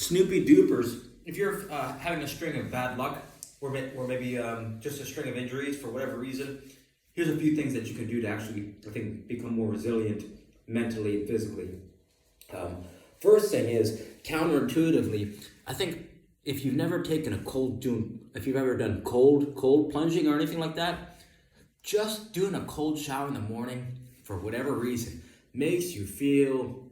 Snoopy Doopers, if you're having a string of bad luck, or maybe just a string of injuries for whatever reason, here's a few things that you can do to actually, I think, become more resilient mentally and physically. First thing is, counterintuitively, I think if you've never taken if you've ever done cold plunging or anything like that, just doing a cold shower in the morning, for whatever reason, makes you feel,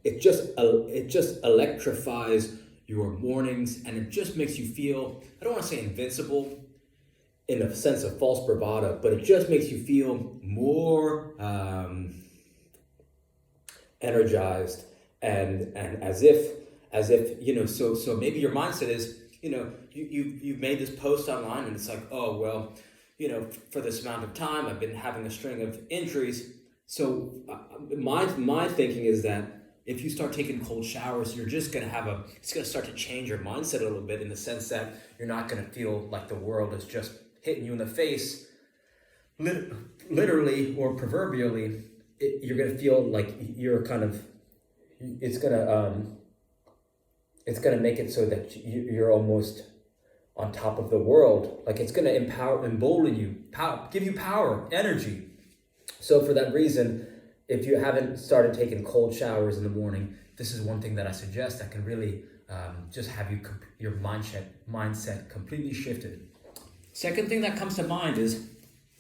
it just electrifies your mornings, and it just makes you feel, I don't want to say invincible in a sense of false bravado, but it just makes you feel more energized and as if so maybe your mindset is, you've made this post online and it's like, oh well, for this amount of time I've been having a string of injuries. So my thinking is that if you start taking cold showers, you're just going to it's going to start to change your mindset a little bit, in the sense that you're not going to feel like the world is just hitting you in the face, literally or proverbially. You're going to feel like you're kind of, it's going to make it so that you're almost on top of the world. Like, it's going to embolden you, give you power, energy. So for that reason, if you haven't started taking cold showers in the morning, this is one thing that I suggest that can really just have your mindset completely shifted. Second thing that comes to mind is,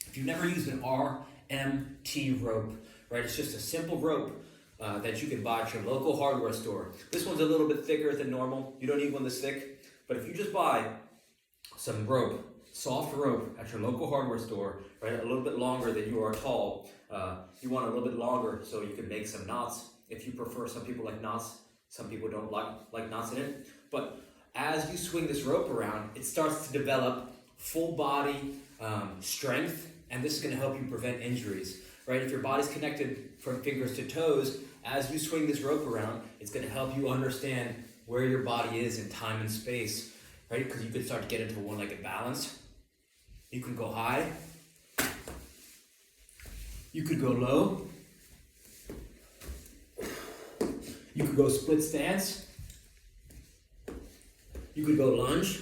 if you've never used an RMT rope, right? It's just a simple rope that you can buy at your local hardware store. This one's a little bit thicker than normal. You don't need one this thick, but if you just buy some rope, soft rope at your local hardware store, right? A little bit longer than you are tall. You want a little bit longer so you can make some knots. If you prefer, some people like knots, some people don't like knots in it. But as you swing this rope around, it starts to develop full body strength, and this is going to help you prevent injuries, right? If your body's connected from fingers to toes, as you swing this rope around, it's going to help you understand where your body is in time and space, right? Because you can start to get into one-legged balance. You can go high. You could go low. You could go split stance. You could go lunge.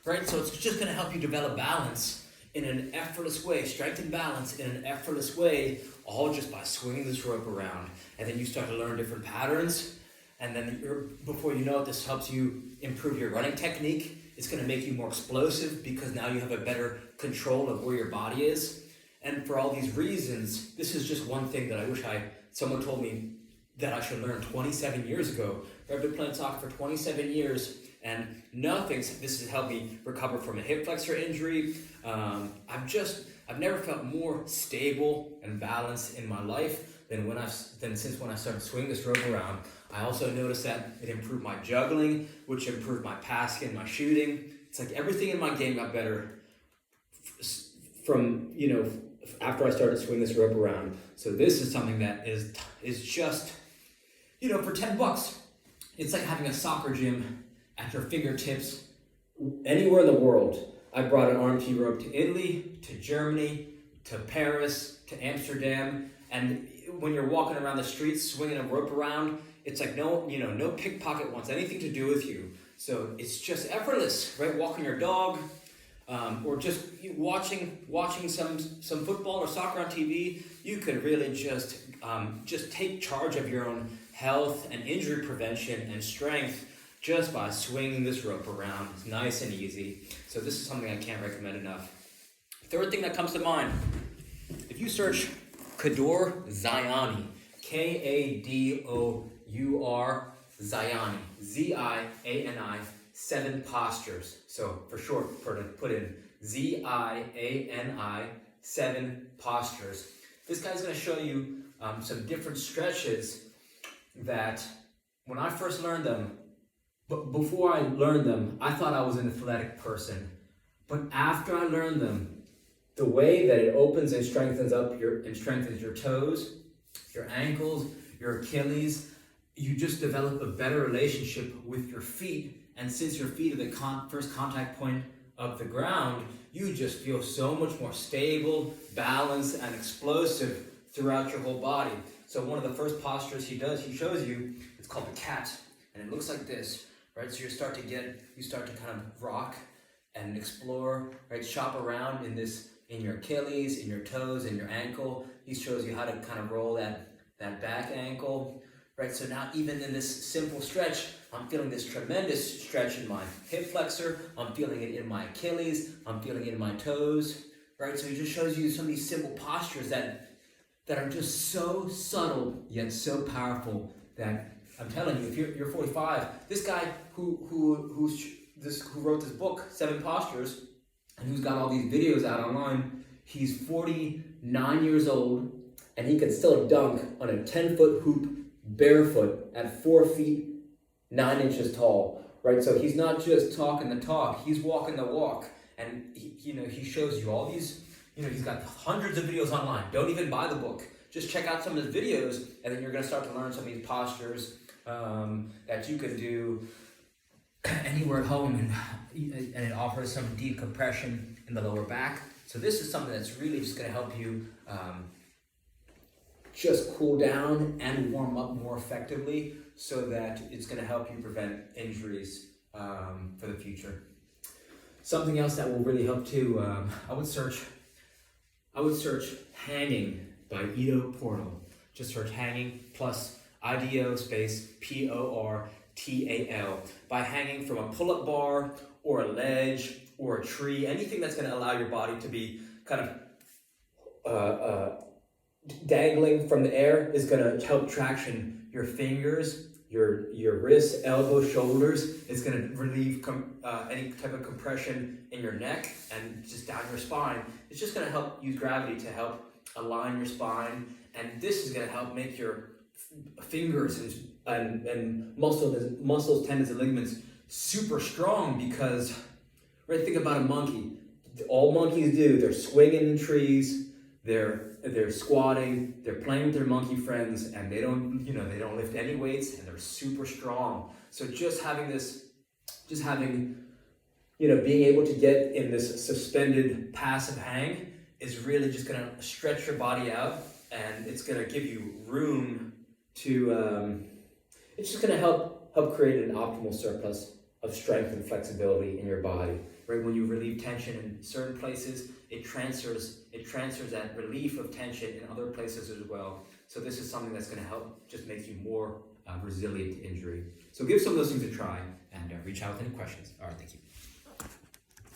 Right? So it's just going to help you develop balance in an effortless way, strength and balance in an effortless way, all just by swinging this rope around. And then you start to learn different patterns. And then before you know it, this helps you improve your running technique. It's going to make you more explosive because now you have a better control of where your body is. And for all these reasons, this is just one thing that I wish someone told me that I should learn 27 years ago. I've been playing soccer for 27 years, and this has helped me recover from a hip flexor injury. I've never felt more stable and balanced in my life than since when I started swinging this rope around. I also noticed that it improved my juggling, which improved my passing and my shooting. It's like everything in my game got better from, after I started swinging this rope around. So this is something that is just, for $10, it's like having a soccer gym at your fingertips anywhere in the world. I brought an RMT rope to Italy, to Germany, to Paris, to Amsterdam, and when you're walking around the streets swinging a rope around, it's like no pickpocket wants anything to do with you. So it's just effortless, right? Walking your dog, or just watching some football or soccer on TV. You could really just take charge of your own health and injury prevention and strength just by swinging this rope around. It's nice and easy. So this is something I can't recommend enough. Third thing that comes to mind, if you search Kador Ziani, Kadour Ziani, Ziani, 7 postures. So for short, put in Ziani, 7 postures. This guy's going to show you some different stretches that when I first learned them, but before I learned them, I thought I was an athletic person. But after I learned them, the way that it opens and strengthens your toes, your ankles, your Achilles, you just develop a better relationship with your feet. And since your feet are the first contact point of the ground, you just feel so much more stable, balanced, and explosive throughout your whole body. So one of the first postures he shows you, it's called the cat. and it looks like this, right? So you start to kind of rock and explore, right? Shop around in your Achilles, in your toes, in your ankle. He shows you how to kind of roll that back ankle, right? So now even in this simple stretch, I'm feeling this tremendous stretch in my hip flexor. I'm feeling it in my Achilles. I'm feeling it in my toes, right? So he just shows you some of these simple postures that are just so subtle yet so powerful that I'm telling you, if you're 45, this guy who wrote this book, 7 Postures, and who's got all these videos out online, he's 49 years old, and he can still dunk on a 10-foot hoop barefoot at 4 feet 9 inches tall, right? So he's not just talking the talk, he's walking the walk, and he shows you all these. He's got hundreds of videos online. Don't even buy the book. Just check out some of his videos, and then you're going to start to learn some of these postures that you can do anywhere at home, and it offers some decompression in the lower back. So this is something that's really just going to help you just cool down and warm up more effectively, so that it's going to help you prevent injuries for the future. Something else that will really help too, I would search hanging by Ido Portal. Just search hanging plus IDO space PORTAL. By hanging from a pull-up bar or a ledge or a tree, anything that's going to allow your body to be kind of dangling from the air is going to help traction your fingers, your wrists, elbows, shoulders. It's going to relieve any type of compression in your neck and just down your spine. It's just going to help use gravity to help align your spine, and this is going to help make your fingers and muscles, tendons, and ligaments super strong. Because, right, think about a monkey. All monkeys do, they're swinging in trees, they're squatting, they're playing with their monkey friends, and they don't lift any weights, and they're super strong. So being able to get in this suspended passive hang is really just going to stretch your body out, and it's going to give you room to, it's just going to help create an optimal surplus of strength and flexibility in your body. Right, when you relieve tension in certain places, it transfers that relief of tension in other places as well. So this is something that's going to help just make you more resilient to injury. So give some of those things a try, and reach out with any questions. All right, thank you.